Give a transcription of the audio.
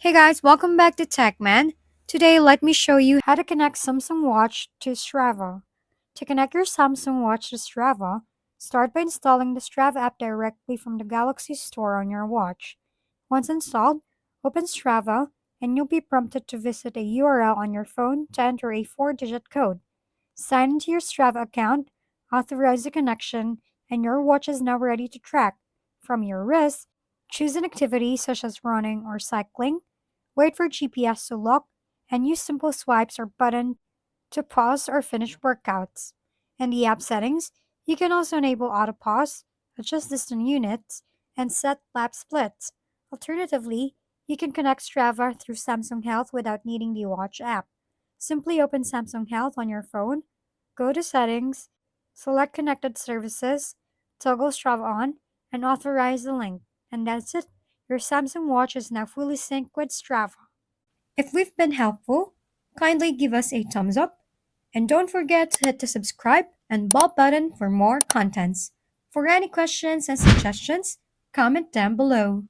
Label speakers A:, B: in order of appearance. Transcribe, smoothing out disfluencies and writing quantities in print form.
A: Hey guys, welcome back to TechMan. Today, let me show you how to connect Samsung Watch to Strava. To connect your Samsung Watch to Strava, start by installing the Strava app directly from the Galaxy Store on your watch. Once installed, open Strava and you'll be prompted to visit a URL on your phone to enter a 4-digit code. Sign into your Strava account, authorize the connection, and your watch is now ready to track. From your wrist, choose an activity such as running or cycling. Wait for GPS to lock, and use simple swipes or button to pause or finish workouts. In the app settings, you can also enable auto pause, adjust distant units, and set lap splits. Alternatively, you can connect Strava through Samsung Health without needing the Watch app. Simply open Samsung Health on your phone, go to Settings, select Connected Services, toggle Strava on, and authorize the link. And that's it. Your Samsung Watch is now fully synced with Strava. If we've been helpful, kindly give us a thumbs up and don't forget to hit the subscribe and bell button for more contents. For any questions and suggestions, comment down below.